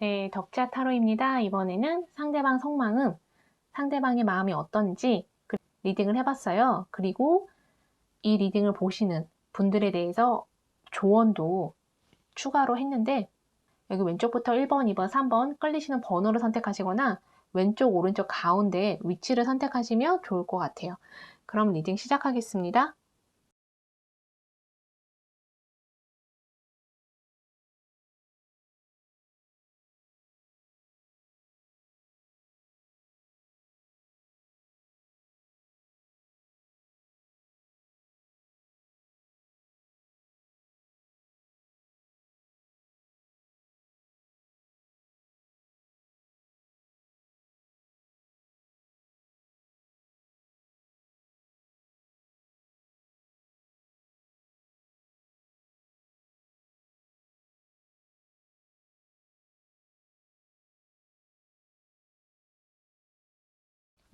네, 덕자 타로입니다. 이번에는 상대방 속마음, 상대방의 마음이 어떤지 리딩을 해봤어요. 그리고 이 리딩을 보시는 분들에 대해서 조언도 추가로 했는데, 여기 왼쪽부터 1번, 2번, 3번 끌리시는 번호를 선택하시거나 왼쪽, 오른쪽, 가운데 위치를 선택하시면 좋을 것 같아요. 그럼 리딩 시작하겠습니다.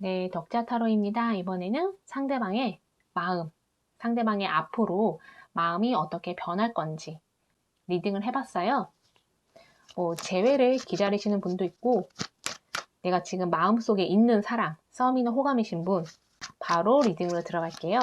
네, 덕자 타로입니다. 이번에는 상대방의 마음, 상대방의 앞으로 마음이 어떻게 변할 건지 리딩을 해봤어요. 재회를 기다리시는 분도 있고, 내가 지금 마음속에 있는 사람, 썸이나 호감이신 분, 바로 리딩으로 들어갈게요.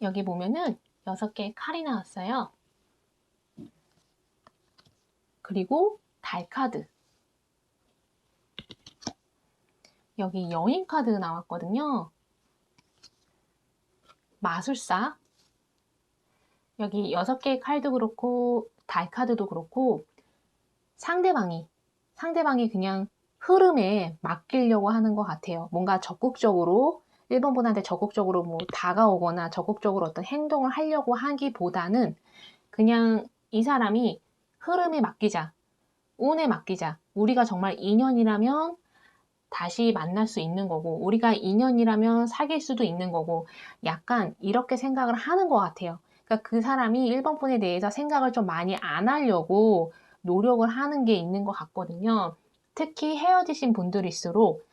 여기 보면은 6개의 칼이 나왔어요. 그리고 달 카드. 여기 여인 카드 나왔거든요. 마술사. 여기 6개의 칼도 그렇고 달 카드도 그렇고 상대방이 그냥 흐름에 맡기려고 하는 것 같아요. 뭔가 적극적으로 1번 분한테 적극적으로 뭐 다가오거나 적극적으로 어떤 행동을 하려고 하기보다는 그냥 이 사람이 흐름에 맡기자, 운에 맡기자. 우리가 정말 인연이라면 다시 만날 수 있는 거고, 우리가 인연이라면 사귈 수도 있는 거고, 약간 이렇게 생각을 하는 것 같아요. 그러니까 그 사람이 1번 분에 대해서 생각을 좀 많이 안 하려고 노력을 하는 게 있는 것 같거든요. 특히 헤어지신 분들일수록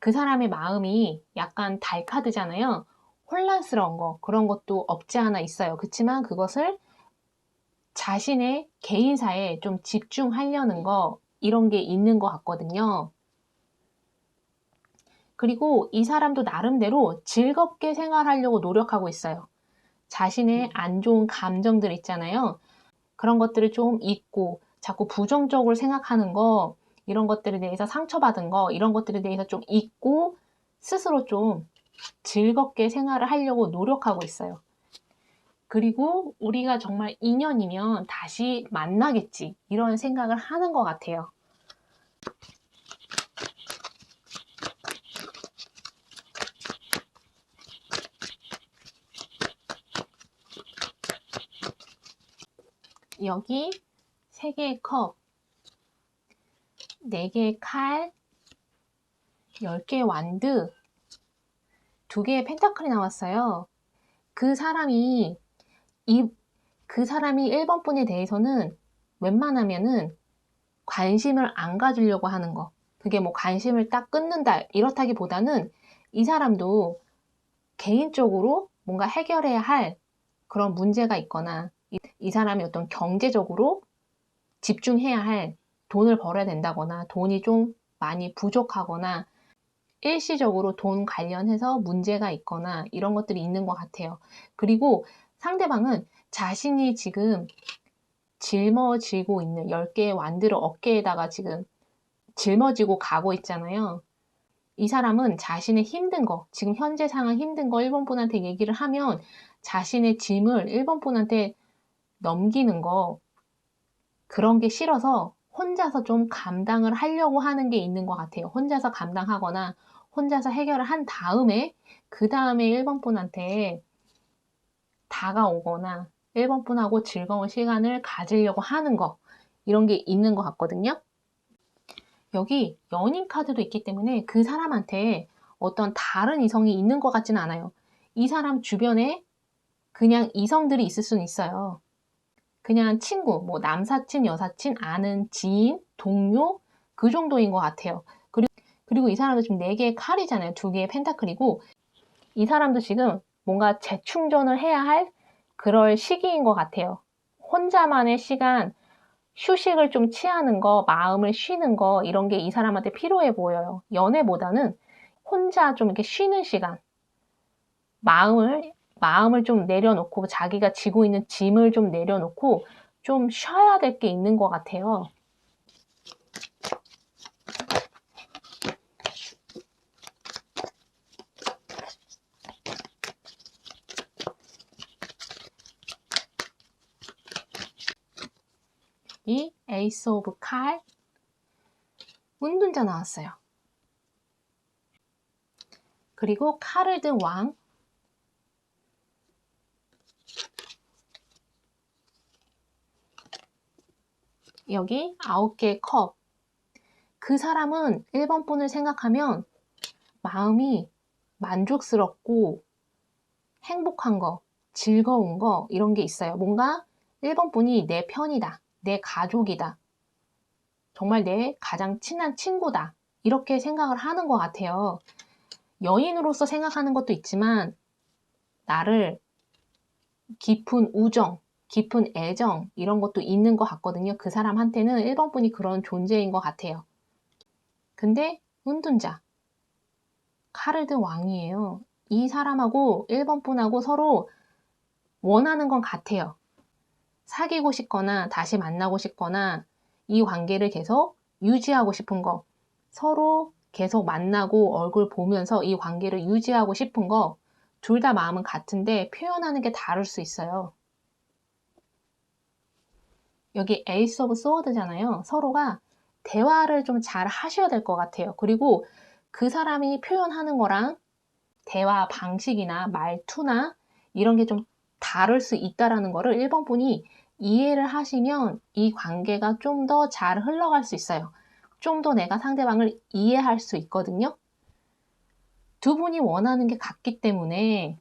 그 사람의 마음이 약간 달카드잖아요. 혼란스러운 거, 그런 것도 없지 않아 있어요. 그렇지만 그것을 자신의 개인사에 좀 집중하려는 거, 이런 게 있는 것 같거든요. 그리고 이 사람도 나름대로 즐겁게 생활하려고 노력하고 있어요. 자신의 안 좋은 감정들 있잖아요. 그런 것들을 좀 잊고 자꾸 부정적으로 생각하는 거, 이런 것들에 대해서 상처받은 거, 이런 것들에 대해서 좀 잊고 스스로 좀 즐겁게 생활을 하려고 노력하고 있어요. 그리고 우리가 정말 인연이면 다시 만나겠지, 이런 생각을 하는 것 같아요. 여기 3개의 컵, 4개의 칼, 10개의 완드, 2개의 펜타클이 나왔어요. 그 사람이 1번 분에 대해서는 웬만하면은 관심을 안 가지려고 하는 거. 그게 뭐 관심을 딱 끊는다, 이렇다기보다는 이 사람도 개인적으로 뭔가 해결해야 할 그런 문제가 있거나, 이 사람이 어떤 경제적으로 집중해야 할, 돈을 벌어야 된다거나, 돈이 좀 많이 부족하거나, 일시적으로 돈 관련해서 문제가 있거나, 이런 것들이 있는 것 같아요. 그리고 상대방은 자신이 지금 짊어지고 있는 10개의 완드를 어깨에다가 지금 짊어지고 가고 있잖아요. 이 사람은 자신의 힘든 거, 지금 현재 상황 힘든 거 1번 분한테 얘기를 하면 자신의 짐을 1번 분한테 넘기는 거, 그런 게 싫어서 혼자서 좀 감당을 하려고 하는 게 있는 것 같아요. 혼자서 감당하거나 혼자서 해결을 한 다음에 그 다음에 1번 분한테 다가오거나 1번 분하고 즐거운 시간을 가지려고 하는 거, 이런 게 있는 것 같거든요. 여기 연인 카드도 있기 때문에 그 사람한테 어떤 다른 이성이 있는 것 같지는 않아요. 이 사람 주변에 그냥 이성들이 있을 수는 있어요. 그냥 친구, 뭐 남사친, 여사친, 아는 지인, 동료 그 정도인 것 같아요. 그리고 이 사람도 지금 4개의 칼이잖아요. 2개의 펜타클이고 이 사람도 지금 뭔가 재충전을 해야 할 그럴 시기인 것 같아요. 혼자만의 시간, 휴식을 좀 취하는 거, 마음을 쉬는 거 이런 게 이 사람한테 필요해 보여요. 연애보다는 혼자 좀 이렇게 쉬는 시간, 마음을 좀 내려놓고 자기가 지고 있는 짐을 좀 내려놓고 좀 쉬어야 될 게 있는 것 같아요. 이 에이스 오브 칼, 운둔자 나왔어요. 그리고 칼을 든 왕, 여기 9개의 컵. 그 사람은 1번 분을 생각하면 마음이 만족스럽고 행복한 거, 즐거운 거 이런 게 있어요. 뭔가 1번 분이 내 편이다, 내 가족이다, 정말 내 가장 친한 친구다 이렇게 생각을 하는 것 같아요. 여인으로서 생각하는 것도 있지만 나를 깊은 우정, 깊은 애정 이런 것도 있는 것 같거든요. 그 사람한테는 1번 분이 그런 존재인 것 같아요. 근데 운둔자, 칼을 든 왕이에요. 이 사람하고 1번 분하고 서로 원하는 건 같아요. 사귀고 싶거나 다시 만나고 싶거나 이 관계를 계속 유지하고 싶은 거, 서로 계속 만나고 얼굴 보면서 이 관계를 유지하고 싶은 거, 둘 다 마음은 같은데 표현하는 게 다를 수 있어요. 여기 에이스 오브 소워드잖아요. 서로가 대화를 좀 잘 하셔야 될 것 같아요. 그리고 그 사람이 표현하는 거랑 대화 방식이나 말투나 이런 게 좀 다를 수 있다라는 거를 1번 분이 이해를 하시면 이 관계가 좀 더 잘 흘러갈 수 있어요. 좀 더 내가 상대방을 이해할 수 있거든요. 두 분이 원하는 게 같기 때문에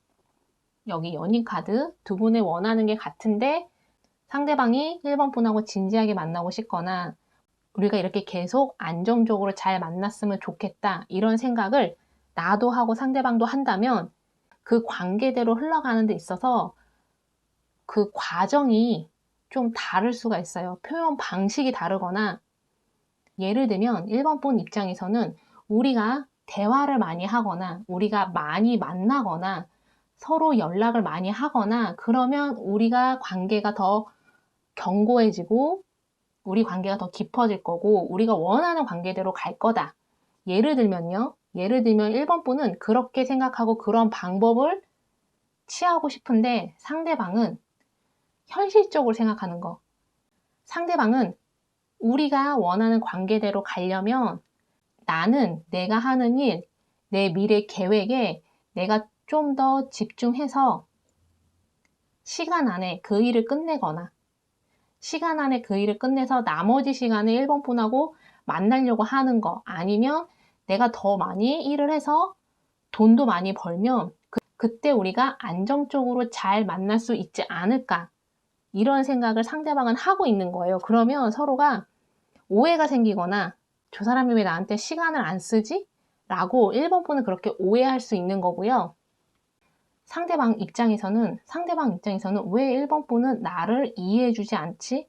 여기 연인 카드 두 분이 원하는 게 같은데 상대방이 1번 분하고 진지하게 만나고 싶거나 우리가 이렇게 계속 안정적으로 잘 만났으면 좋겠다 이런 생각을 나도 하고 상대방도 한다면 그 관계대로 흘러가는 데 있어서 그 과정이 좀 다를 수가 있어요. 표현 방식이 다르거나 예를 들면 1번 분 입장에서는 우리가 대화를 많이 하거나 우리가 많이 만나거나 서로 연락을 많이 하거나 그러면 우리가 관계가 더 견고해지고 우리 관계가 더 깊어질 거고 우리가 원하는 관계대로 갈 거다. 예를 들면요. 예를 들면 1번 분은 그렇게 생각하고 그런 방법을 취하고 싶은데 상대방은 현실적으로 생각하는 거. 상대방은 우리가 원하는 관계대로 가려면 나는 내가 하는 일, 내 미래 계획에 내가 좀 더 집중해서 시간 안에 그 일을 끝내거나 시간 안에 그 일을 끝내서 나머지 시간에 1번 분하고 만나려고 하는 거 아니면 내가 더 많이 일을 해서 돈도 많이 벌면 그때 우리가 안정적으로 잘 만날 수 있지 않을까 이런 생각을 상대방은 하고 있는 거예요. 그러면 서로가 오해가 생기거나 저 사람이 왜 나한테 시간을 안 쓰지? 라고 1번 분은 그렇게 오해할 수 있는 거고요. 상대방 입장에서는 왜 1번 분은 나를 이해해주지 않지?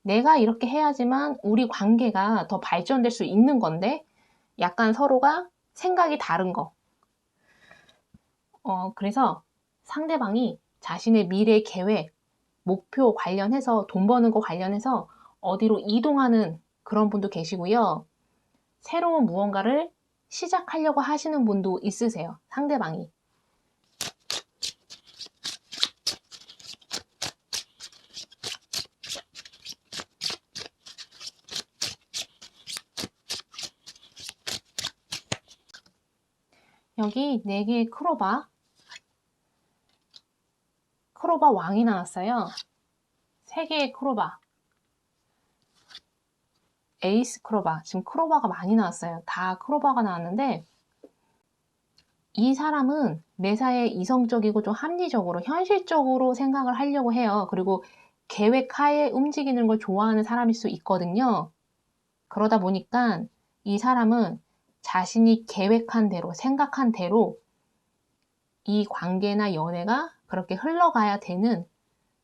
내가 이렇게 해야지만 우리 관계가 더 발전될 수 있는 건데 약간 서로가 생각이 다른 거. 그래서 상대방이 자신의 미래 계획, 목표 관련해서 돈 버는 거 관련해서 어디로 이동하는 그런 분도 계시고요. 새로운 무언가를 시작하려고 하시는 분도 있으세요. 상대방이. 여기 4개의 크로바 왕이 나왔어요. 3개의 크로바. 에이스 크로바. 지금 크로바가 많이 나왔어요. 다 크로바가 나왔는데 이 사람은 매사에 이성적이고 좀 합리적으로 현실적으로 생각을 하려고 해요. 그리고 계획하에 움직이는 걸 좋아하는 사람일 수 있거든요. 그러다 보니까 이 사람은 자신이 계획한 대로, 생각한 대로 이 관계나 연애가 그렇게 흘러가야 되는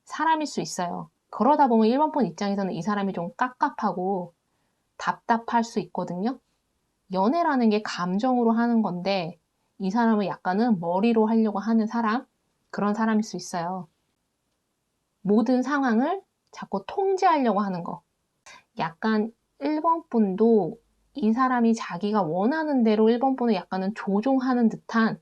사람일 수 있어요. 그러다 보면 1번분 입장에서는 이 사람이 좀 깝깝하고 답답할 수 있거든요. 연애라는 게 감정으로 하는 건데 이 사람은 약간은 머리로 하려고 하는 사람, 그런 사람일 수 있어요. 모든 상황을 자꾸 통제하려고 하는 거. 약간 1번 분도 이 사람이 자기가 원하는 대로 1번 분을 약간은 조종하는 듯한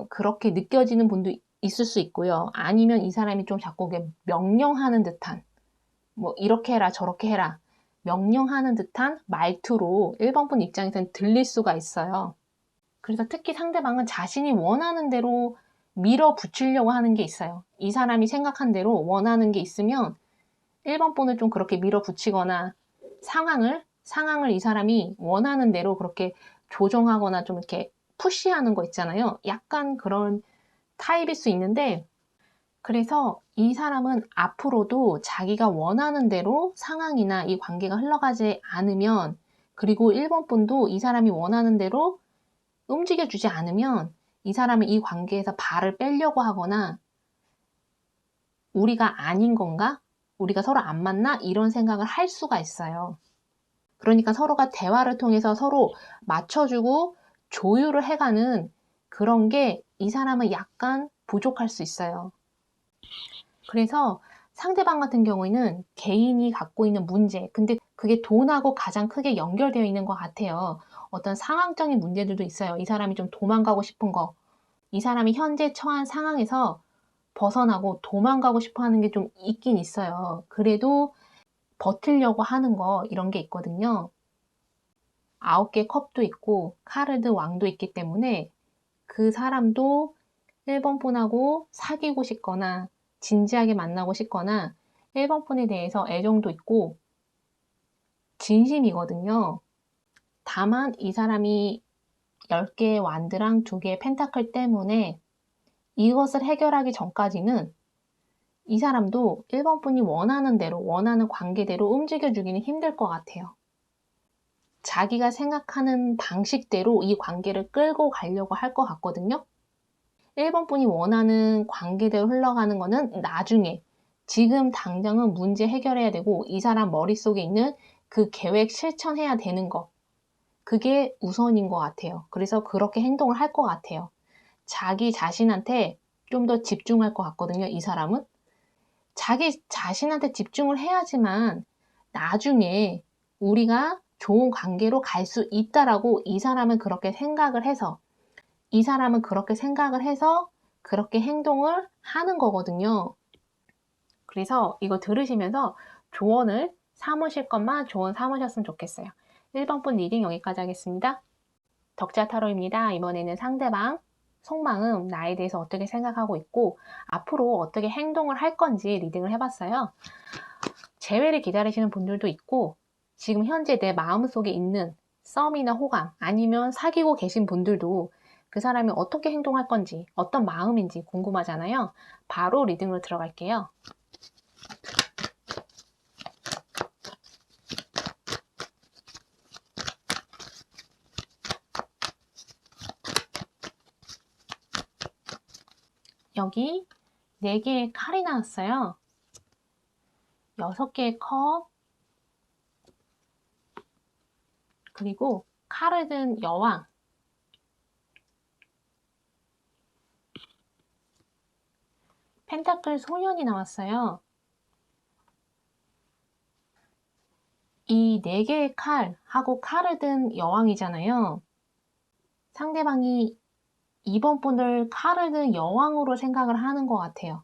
그렇게 느껴지는 분도 있을 수 있고요. 아니면 이 사람이 좀 자꾸 명령하는 듯한 뭐 이렇게 해라 저렇게 해라 명령하는 듯한 말투로 1번 분 입장에서는 들릴 수가 있어요. 그래서 특히 상대방은 자신이 원하는 대로 밀어붙이려고 하는 게 있어요. 이 사람이 생각한 대로 원하는 게 있으면 1번 분을 좀 그렇게 밀어붙이거나 상황을 이 사람이 원하는 대로 그렇게 조정하거나 좀 이렇게 푸시하는 거 있잖아요. 약간 그런 타입일 수 있는데 그래서 이 사람은 앞으로도 자기가 원하는 대로 상황이나 이 관계가 흘러가지 않으면 그리고 1번 분도 이 사람이 원하는 대로 움직여주지 않으면 이 사람은 이 관계에서 발을 빼려고 하거나 우리가 아닌 건가? 우리가 서로 안 맞나? 이런 생각을 할 수가 있어요. 그러니까 서로가 대화를 통해서 서로 맞춰주고 조율을 해가는 그런 게 이 사람은 약간 부족할 수 있어요. 그래서 상대방 같은 경우에는 개인이 갖고 있는 문제, 근데 그게 돈하고 가장 크게 연결되어 있는 것 같아요. 어떤 상황적인 문제들도 있어요. 이 사람이 좀 도망가고 싶은 거, 이 사람이 현재 처한 상황에서 벗어나고 도망가고 싶어 하는 게 좀 있긴 있어요. 그래도 버티려고 하는 거 이런 게 있거든요. 9개 컵도 있고 카르드 왕도 있기 때문에 그 사람도 1번 분하고 사귀고 싶거나 진지하게 만나고 싶거나 1번 분에 대해서 애정도 있고 진심이거든요. 다만 이 사람이 10개의 완드랑 2개의 펜타클 때문에 이것을 해결하기 전까지는 이 사람도 1번 분이 원하는 대로, 원하는 관계대로 움직여주기는 힘들 것 같아요. 자기가 생각하는 방식대로 이 관계를 끌고 가려고 할 것 같거든요. 1번 분이 원하는 관계대로 흘러가는 거는 나중에, 지금 당장은 문제 해결해야 되고 이 사람 머릿속에 있는 그 계획 실천해야 되는 거. 그게 우선인 것 같아요. 그래서 그렇게 행동을 할 것 같아요. 자기 자신한테 좀 더 집중할 것 같거든요, 이 사람은. 자기 자신한테 집중을 해야지만 나중에 우리가 좋은 관계로 갈 수 있다라고 이 사람은 그렇게 생각을 해서 그렇게 행동을 하는 거거든요. 그래서 이거 들으시면서 조언을 삼으실 것만 조언 삼으셨으면 좋겠어요. 1번 분 리딩 여기까지 하겠습니다. 덕자 타로입니다. 이번에는 상대방 속마음, 나에 대해서 어떻게 생각하고 있고 앞으로 어떻게 행동을 할 건지 리딩을 해봤어요. 재회를 기다리시는 분들도 있고 지금 현재 내 마음속에 있는 썸이나 호감 아니면 사귀고 계신 분들도 그 사람이 어떻게 행동할 건지 어떤 마음인지 궁금하잖아요. 바로 리딩으로 들어갈게요. 여기 4개의 칼이 나왔어요. 6개의 컵, 그리고 칼을 든 여왕, 펜타클 소년이 나왔어요. 이 4개의 칼하고 칼을 든 여왕이잖아요. 상대방이 이번 분을 칼을 든 여왕으로 생각을 하는 것 같아요.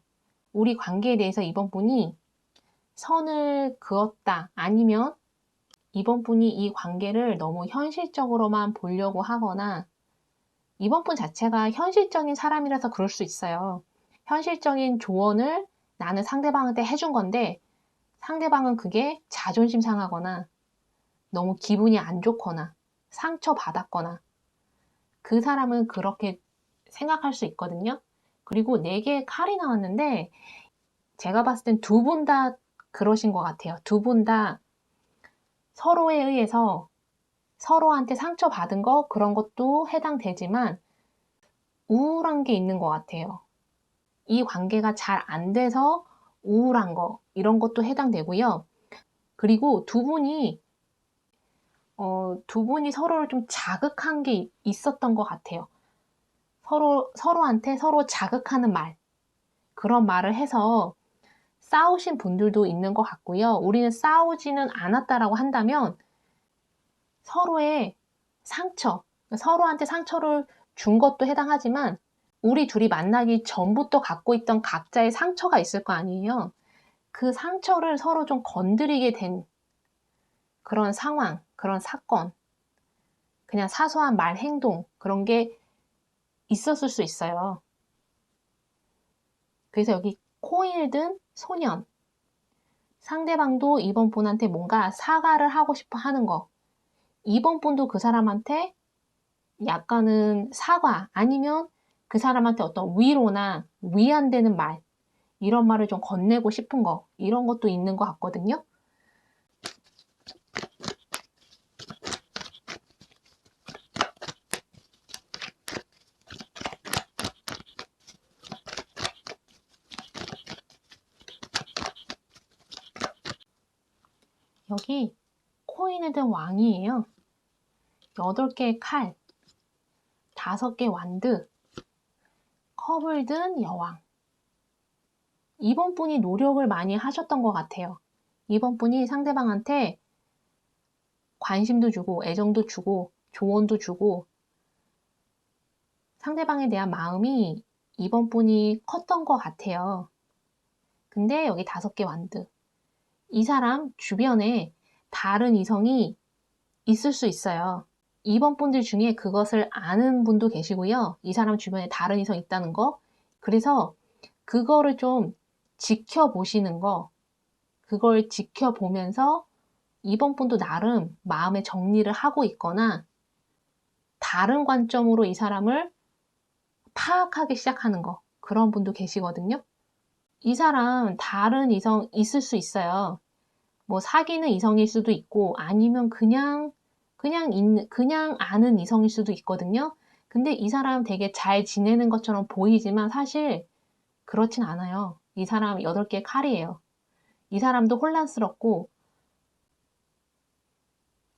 우리 관계에 대해서 이번 분이 선을 그었다 아니면 이번 분이 이 관계를 너무 현실적으로만 보려고 하거나 이번 분 자체가 현실적인 사람이라서 그럴 수 있어요. 현실적인 조언을 나는 상대방한테 해준 건데 상대방은 그게 자존심 상하거나 너무 기분이 안 좋거나 상처받았거나 그 사람은 그렇게 생각할 수 있거든요. 그리고 4개의 칼이 나왔는데 제가 봤을 땐 두 분 다 그러신 것 같아요. 두 분 다 서로에 의해서 서로한테 상처받은 거 그런 것도 해당되지만 우울한 게 있는 것 같아요. 이 관계가 잘 안 돼서 우울한 거 이런 것도 해당되고요. 그리고 두 분이 서로를 좀 자극한 게 있었던 것 같아요. 서로한테 서로 자극하는 말, 그런 말을 해서 싸우신 분들도 있는 것 같고요. 우리는 싸우지는 않았다라고 한다면 서로의 상처, 서로한테 상처를 준 것도 해당하지만 우리 둘이 만나기 전부터 갖고 있던 각자의 상처가 있을 거 아니에요. 그 상처를 서로 좀 건드리게 된 그런 상황, 그런 사건, 그냥 사소한 말, 행동, 그런 게 있었을 수 있어요. 그래서 여기 코인을 든 소년. 상대방도 이번 분한테 뭔가 사과를 하고 싶어 하는 거. 이번 분도 그 사람한테 약간은 사과 아니면 그 사람한테 어떤 위로나 위안되는 말, 이런 말을 좀 건네고 싶은 거, 이런 것도 있는 것 같거든요. 여기 코인을 든 왕이에요. 8개의 칼, 5개 완드, 컵을 든 여왕. 이번 분이 노력을 많이 하셨던 것 같아요. 이번 분이 상대방한테 관심도 주고 애정도 주고 조언도 주고 상대방에 대한 마음이 이번 분이 컸던 것 같아요. 근데 여기 5개 완드. 이 사람 주변에 다른 이성이 있을 수 있어요. 이번 분들 중에 그것을 아는 분도 계시고요. 이 사람 주변에 다른 이성이 있다는 거. 그래서 그거를 좀 지켜보시는 거. 그걸 지켜보면서 이번 분도 나름 마음의 정리를 하고 있거나 다른 관점으로 이 사람을 파악하기 시작하는 거. 그런 분도 계시거든요. 이 사람 다른 이성 있을 수 있어요. 뭐 사귀는 이성일 수도 있고 아니면 그냥 아는 이성일 수도 있거든요. 근데 이 사람 되게 잘 지내는 것처럼 보이지만 사실 그렇진 않아요. 이 사람 8개 칼이에요. 이 사람도 혼란스럽고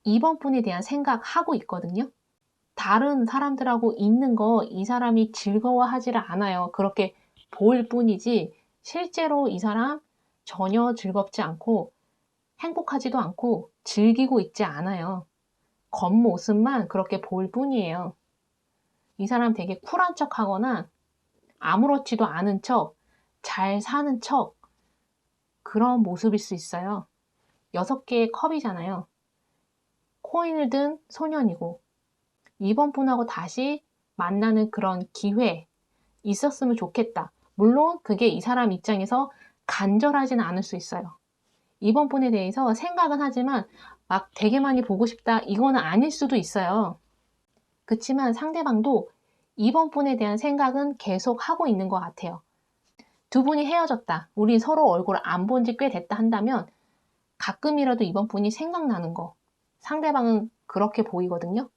이번 분에 대한 생각하고 있거든요. 다른 사람들하고 있는 거 이 사람이 즐거워하지를 않아요. 그렇게 보일 뿐이지 실제로 이 사람 전혀 즐겁지 않고 행복하지도 않고 즐기고 있지 않아요. 겉모습만 그렇게 보일 뿐이에요. 이 사람 되게 쿨한 척 하거나 아무렇지도 않은 척, 잘 사는 척, 그런 모습일 수 있어요. 6개의 컵이잖아요. 코인을 든 소년이고, 이번 분하고 다시 만나는 그런 기회 있었으면 좋겠다. 물론 그게 이 사람 입장에서 간절하지는 않을 수 있어요. 이번 분에 대해서 생각은 하지만 막 되게 많이 보고 싶다 이거는 아닐 수도 있어요. 그치만 상대방도 이번 분에 대한 생각은 계속 하고 있는 것 같아요. 두 분이 헤어졌다. 우리 서로 얼굴 안 본 지 꽤 됐다 한다면 가끔이라도 이번 분이 생각나는 거. 상대방은 그렇게 보이거든요.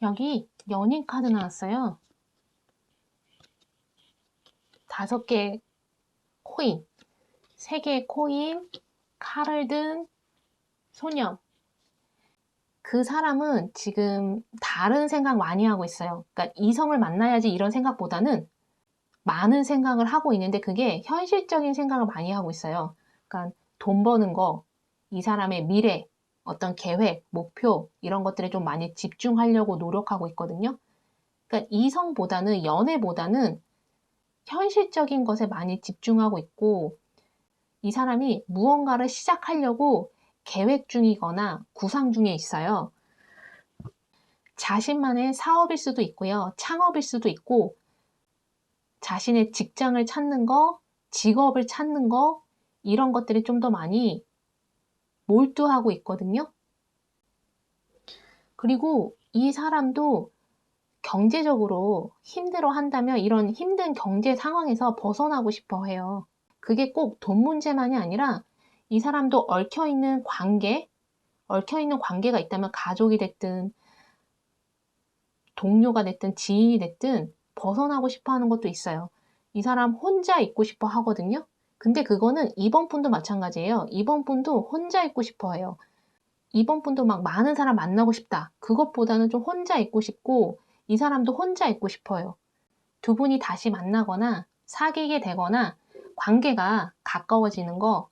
여기 연인 카드 나왔어요. 5개 코인, 3개의 코인, 칼을 든 소년. 그 사람은 지금 다른 생각 많이 하고 있어요. 그러니까 이성을 만나야지 이런 생각보다는 많은 생각을 하고 있는데 그게 현실적인 생각을 많이 하고 있어요. 그러니까 돈 버는 거, 이 사람의 미래, 어떤 계획, 목표 이런 것들에 좀 많이 집중하려고 노력하고 있거든요. 그러니까 이성보다는 연애보다는 현실적인 것에 많이 집중하고 있고 이 사람이 무언가를 시작하려고 계획 중이거나 구상 중에 있어요. 자신만의 사업일 수도 있고요. 창업일 수도 있고, 자신의 직장을 찾는 거, 직업을 찾는 거, 이런 것들이 좀 더 많이 몰두하고 있거든요. 그리고 이 사람도 경제적으로 힘들어 한다면 이런 힘든 경제 상황에서 벗어나고 싶어 해요. 그게 꼭 돈 문제만이 아니라 이 사람도 얽혀있는 관계가 있다면 가족이 됐든 동료가 됐든 지인이 됐든 벗어나고 싶어 하는 것도 있어요. 이 사람 혼자 있고 싶어 하거든요. 근데 그거는 이번 분도 마찬가지예요. 이번 분도 혼자 있고 싶어 해요. 이번 분도 막 많은 사람 만나고 싶다. 그것보다는 좀 혼자 있고 싶고 이 사람도 혼자 있고 싶어요. 두 분이 다시 만나거나 사귀게 되거나 관계가 가까워지는 거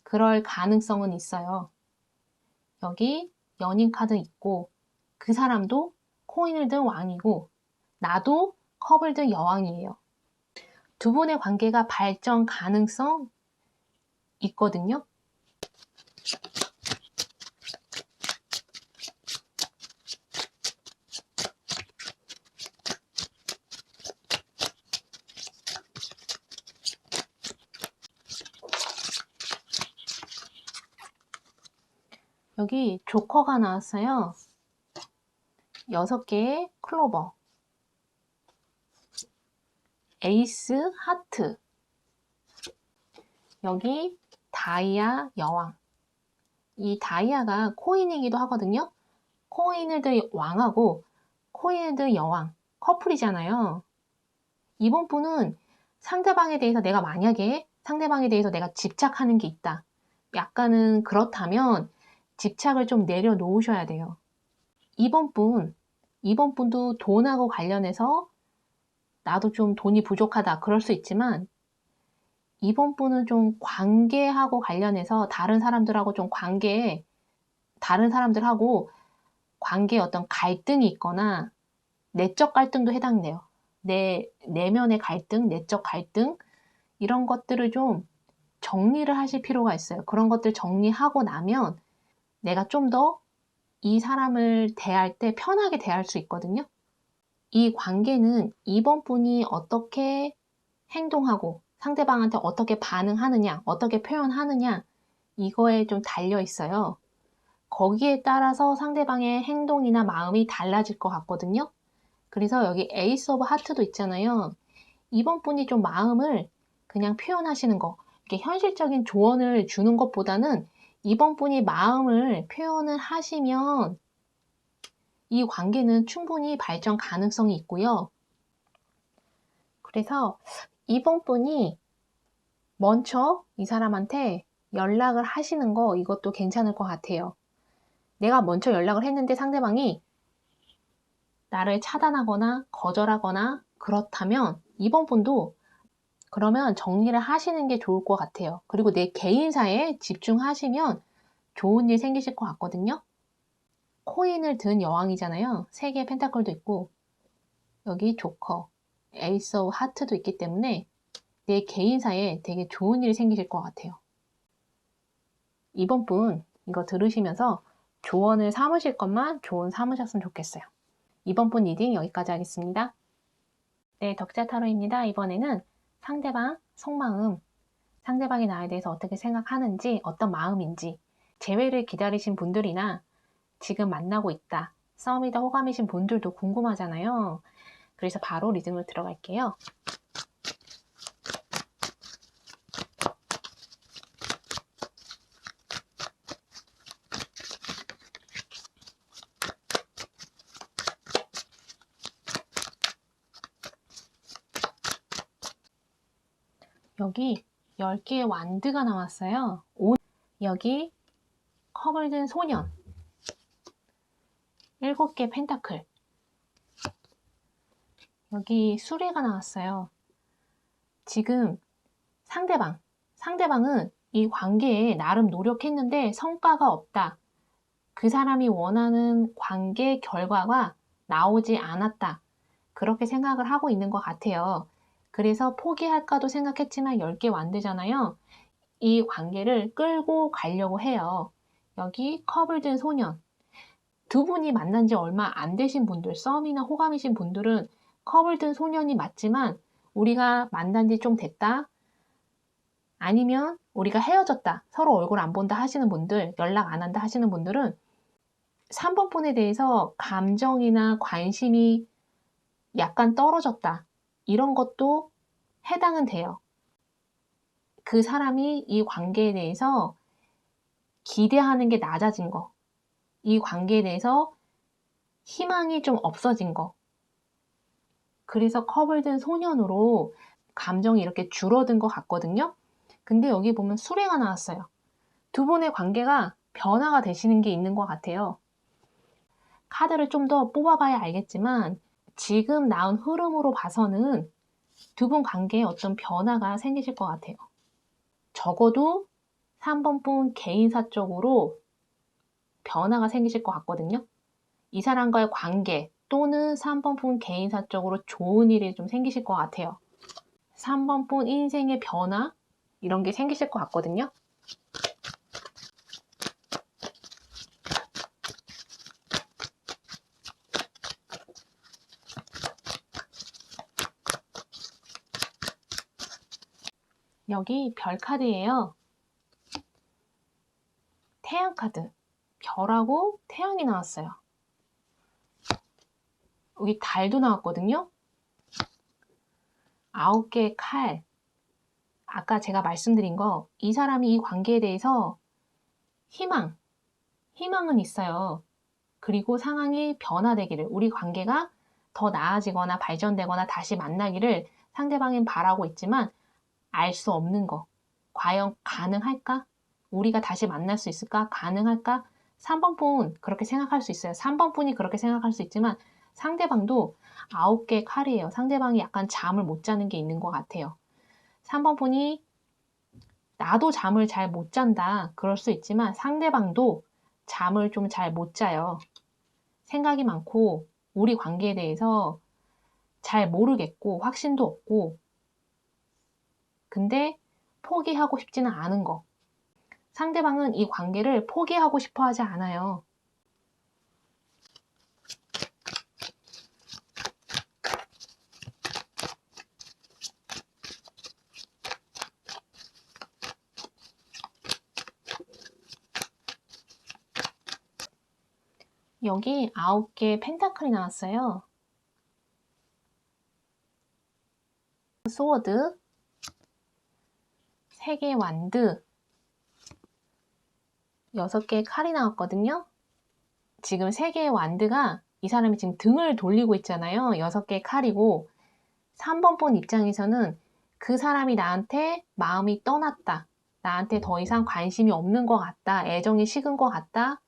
그럴 가능성은 있어요. 여기 연인 카드 있고 그 사람도 코인을 든 왕이고 나도 컵을 든 여왕이에요. 두 분의 관계가 발전 가능성 있거든요. 여기 조커가 나왔어요. 6개의 클로버, 에이스 하트, 여기 다이아 여왕. 이 다이아가 코인이기도 하거든요. 코인을 든 왕하고 코인을 든 여왕, 커플이잖아요. 이번 분은 상대방에 대해서 내가 집착하는 게 있다. 약간은 그렇다면 집착을 좀 내려놓으셔야 돼요. 이번 분도 돈하고 관련해서 나도 좀 돈이 부족하다 그럴 수 있지만 이번 분은 좀 관계하고 관련해서 다른 사람들하고 관계에 어떤 갈등이 있거나 내적 갈등도 해당돼요. 내면의 갈등, 내적 갈등 이런 것들을 좀 정리를 하실 필요가 있어요. 그런 것들 정리하고 나면 내가 좀 더 이 사람을 대할 때 편하게 대할 수 있거든요. 이 관계는 이번 분이 어떻게 행동하고 상대방한테 어떻게 반응하느냐, 어떻게 표현하느냐 이거에 좀 달려 있어요. 거기에 따라서 상대방의 행동이나 마음이 달라질 것 같거든요. 그래서 여기 에이스 오브 하트도 있잖아요. 이번 분이 좀 마음을 그냥 표현하시는 거, 이렇게 현실적인 조언을 주는 것보다는 이번 분이 마음을 표현을 하시면 이 관계는 충분히 발전 가능성이 있고요. 그래서 이번 분이 먼저 이 사람한테 연락을 하시는 거 이것도 괜찮을 것 같아요. 내가 먼저 연락을 했는데 상대방이 나를 차단하거나 거절하거나 그렇다면 이번 분도 그러면 정리를 하시는 게 좋을 것 같아요. 그리고 내 개인사에 집중하시면 좋은 일 생기실 것 같거든요. 코인을 든 여왕이잖아요. 3개의 펜타클도 있고 여기 조커, 에이스 오브 하트도 있기 때문에 내 개인사에 되게 좋은 일이 생기실 것 같아요. 이번 분 이거 들으시면서 조언을 삼으실 것만 조언 삼으셨으면 좋겠어요. 이번 분 리딩 여기까지 하겠습니다. 네, 덕자 타로입니다. 이번에는 상대방 속마음, 상대방이 나에 대해서 어떻게 생각하는지, 어떤 마음인지, 재회를 기다리신 분들이나 지금 만나고 있다, 썸이다 호감이신 분들도 궁금하잖아요. 그래서 바로 리딩으로 들어갈게요. 여기 10개의 완드가 나왔어요. 여기 컵을 든 소년, 7개 펜타클, 여기 수레가 나왔어요. 지금 상대방은 이 관계에 나름 노력했는데 성과가 없다. 그 사람이 원하는 관계 결과가 나오지 않았다. 그렇게 생각을 하고 있는 것 같아요. 그래서 포기할까도 생각했지만 10개 완드잖아요. 이 관계를 끌고 가려고 해요. 여기 컵을 든 소년. 두 분이 만난 지 얼마 안 되신 분들, 썸이나 호감이신 분들은 컵을 든 소년이 맞지만 우리가 만난 지 좀 됐다, 아니면 우리가 헤어졌다, 서로 얼굴 안 본다 하시는 분들, 연락 안 한다 하시는 분들은 3번 분에 대해서 감정이나 관심이 약간 떨어졌다, 이런 것도 해당은 돼요. 그 사람이 이 관계에 대해서 기대하는 게 낮아진 거, 이 관계에 대해서 희망이 좀 없어진 거, 그래서 컵을 든 소년으로 감정이 이렇게 줄어든 것 같거든요. 근데 여기 보면 수레가 나왔어요. 두 분의 관계가 변화가 되시는 게 있는 것 같아요. 카드를 좀 더 뽑아봐야 알겠지만 지금 나온 흐름으로 봐서는 두 분 관계에 어떤 변화가 생기실 것 같아요. 적어도 3번 분 개인사적으로 변화가 생기실 것 같거든요. 이 사람과의 관계 또는 3번 분 개인사적으로 좋은 일이 좀 생기실 것 같아요. 3번 분 인생의 변화 이런 게 생기실 것 같거든요. 여기 별 카드예요. 태양 카드. 별하고 태양이 나왔어요. 여기 달도 나왔거든요. 9개의 칼. 아까 제가 말씀드린 거, 이 사람이 이 관계에 대해서 희망은 있어요. 그리고 상황이 변화되기를, 우리 관계가 더 나아지거나 발전되거나 다시 만나기를 상대방은 바라고 있지만 알 수 없는 거. 과연 가능할까? 우리가 다시 만날 수 있을까? 가능할까? 3번 분 그렇게 생각할 수 있어요. 3번 분이 그렇게 생각할 수 있지만 상대방도 9개의 칼이에요. 상대방이 약간 잠을 못 자는 게 있는 것 같아요. 3번 분이 나도 잠을 잘 못 잔다. 그럴 수 있지만 상대방도 잠을 좀 잘 못 자요. 생각이 많고 우리 관계에 대해서 잘 모르겠고 확신도 없고, 근데 포기하고 싶지는 않은 거. 상대방은 이 관계를 포기하고 싶어 하지 않아요. 여기 9개 펜타클이 나왔어요. 소워드, 3개 완드, 6개의 칼이 나왔거든요. 지금 3개의 완드가 이 사람이 지금 등을 돌리고 있잖아요. 6개의 칼이고 3번 분 입장에서는 그 사람이 나한테 마음이 떠났다. 나한테 더 이상 관심이 없는 것 같다. 애정이 식은 것 같다.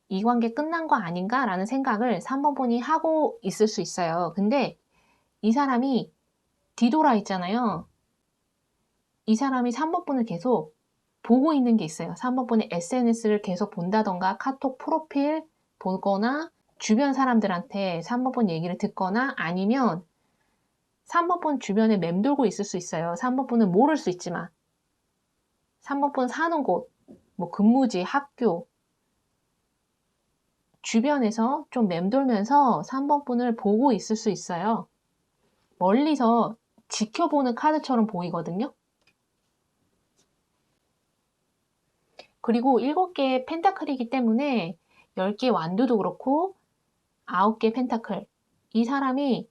이 관계 끝난 거 아닌가? 라는 생각을 3번 분이 하고 있을 수 있어요. 근데 이 사람이 뒤돌아 있잖아요. 이 사람이 3번 분을 계속 보고 있는 게 있어요. 3번 분의 SNS를 계속 본다던가 카톡 프로필 보거나 주변 사람들한테 3번 분 얘기를 듣거나 아니면 3번 분 주변에 맴돌고 있을 수 있어요. 3번 분은 모를 수 있지만 3번 분 사는 곳, 뭐 근무지, 학교 주변에서 좀 맴돌면서 3번 분을 보고 있을 수 있어요. 멀리서 지켜보는 카드처럼 보이거든요. 그리고 7개의 펜타클이기 때문에 10개 완두도 그렇고 9개 펜타클. 이 사람이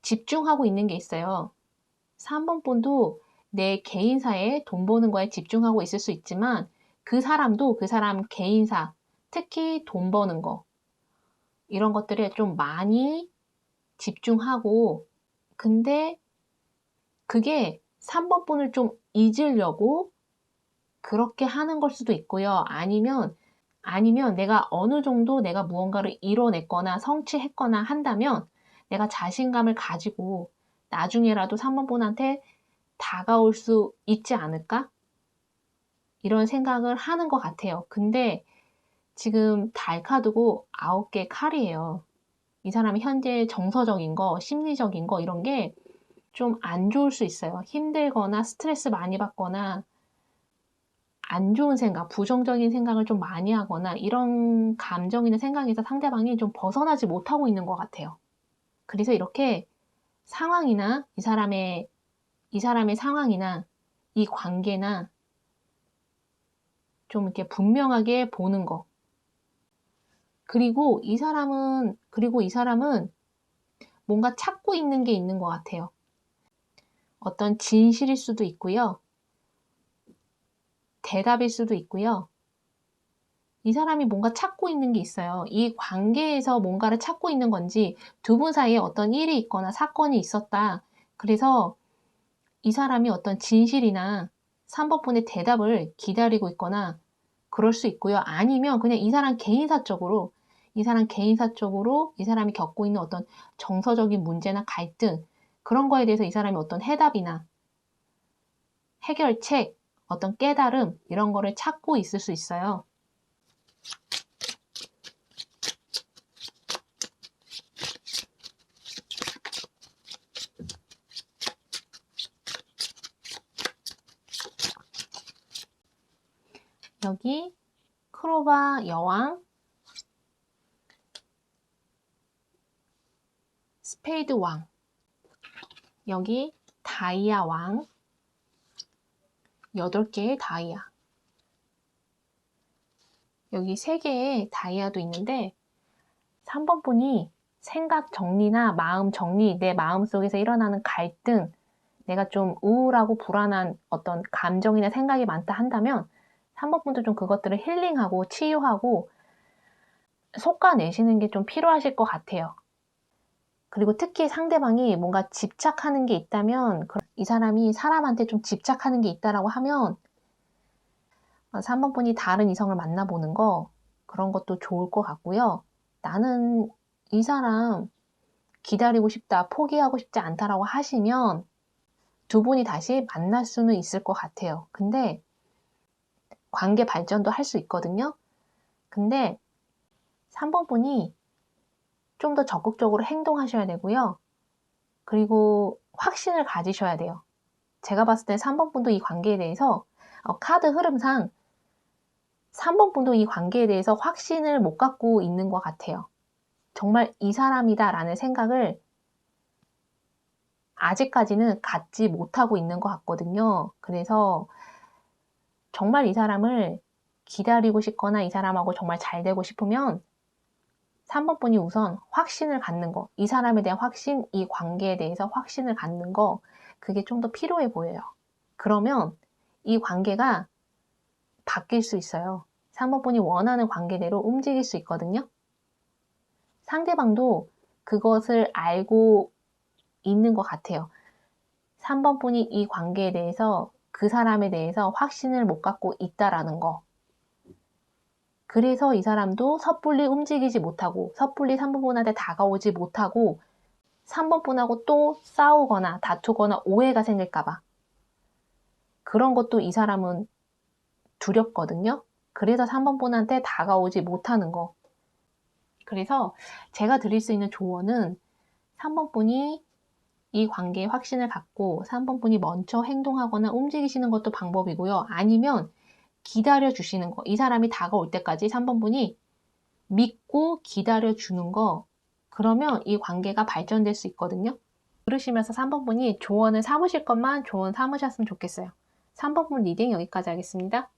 집중하고 있는 게 있어요. 3번 분도 내 개인사에 돈 버는 거에 집중하고 있을 수 있지만 그 사람도 그 사람 개인사, 특히 돈 버는 거, 이런 것들에 좀 많이 집중하고, 근데 그게 3번 분을 좀 잊으려고 그렇게 하는 걸 수도 있고요. 아니면 내가 어느 정도 내가 무언가를 이뤄냈거나 성취했거나 한다면 내가 자신감을 가지고 나중에라도 3번 분한테 다가올 수 있지 않을까? 이런 생각을 하는 것 같아요. 근데 지금 달 카드고 9개 칼이에요. 이 사람이 현재 정서적인 거, 심리적인 거 이런 게 좀 안 좋을 수 있어요. 힘들거나 스트레스 많이 받거나 안 좋은 생각, 부정적인 생각을 좀 많이 하거나 이런 감정이나 생각에서 상대방이 좀 벗어나지 못하고 있는 것 같아요. 그래서 이렇게 상황이나 이 사람의 상황이나 이 관계나 좀 이렇게 분명하게 보는 거. 그리고 이 사람은 뭔가 찾고 있는 게 있는 것 같아요. 어떤 진실일 수도 있고요. 대답일 수도 있고요. 이 사람이 뭔가 찾고 있는 게 있어요. 이 관계에서 뭔가를 찾고 있는 건지, 두 분 사이에 어떤 일이 있거나 사건이 있었다. 그래서 이 사람이 어떤 진실이나 3번분의 대답을 기다리고 있거나 그럴 수 있고요. 아니면 그냥 이 사람이 겪고 있는 어떤 정서적인 문제나 갈등, 그런 거에 대해서 이 사람이 어떤 해답이나 해결책, 어떤 깨달음, 이런 거를 찾고 있을 수 있어요. 여기 크로바 여왕, 스페이드 왕, 여기 다이아 왕, 8개의 다이아, 여기 3개의 다이아도 있는데 3번 분이 생각 정리나 마음 정리, 내 마음속에서 일어나는 갈등, 내가 좀 우울하고 불안한 어떤 감정이나 생각이 많다 한다면 3번 분도 좀 그것들을 힐링하고 치유하고 솎아내시는 게 좀 필요하실 것 같아요. 그리고 특히 상대방이 뭔가 집착하는 게 있다면, 이 사람이 사람한테 좀 집착하는 게 있다라고 하면 3번 분이 다른 이성을 만나보는 거, 그런 것도 좋을 것 같고요. 나는 이 사람 기다리고 싶다, 포기하고 싶지 않다라고 하시면 두 분이 다시 만날 수는 있을 것 같아요. 근데 관계 발전도 할 수 있거든요. 근데 3번 분이 좀 더 적극적으로 행동하셔야 되고요. 그리고 확신을 가지셔야 돼요. 제가 봤을 때 3번 분도 이 관계에 대해서 카드 흐름상 3번 분도 이 관계에 대해서 확신을 못 갖고 있는 것 같아요. 정말 이 사람이다라는 생각을 아직까지는 갖지 못하고 있는 것 같거든요. 그래서 정말 이 사람을 기다리고 싶거나 이 사람하고 정말 잘 되고 싶으면 3번 분이 우선 확신을 갖는 거, 이 사람에 대한 확신, 이 관계에 대해서 확신을 갖는 거, 그게 좀 더 필요해 보여요. 그러면 이 관계가 바뀔 수 있어요. 3번 분이 원하는 관계대로 움직일 수 있거든요. 상대방도 그것을 알고 있는 것 같아요. 3번 분이 이 관계에 대해서, 그 사람에 대해서 확신을 못 갖고 있다라는 거. 그래서 이 사람도 섣불리 움직이지 못하고, 섣불리 3번 분한테 다가오지 못하고 3번 분하고 또 싸우거나 다투거나 오해가 생길까봐. 그런 것도 이 사람은 두렵거든요. 그래서 3번 분한테 다가오지 못하는 거. 그래서 제가 드릴 수 있는 조언은 3번 분이 이 관계에 확신을 갖고 3번 분이 먼저 행동하거나 움직이시는 것도 방법이고요. 아니면 기다려 주시는 거. 이 사람이 다가올 때까지 3번 분이 믿고 기다려 주는 거. 그러면 이 관계가 발전될 수 있거든요. 들으시면서 3번 분이 조언을 삼으실 것만 조언 삼으셨으면 좋겠어요. 3번 분 리딩 여기까지 하겠습니다.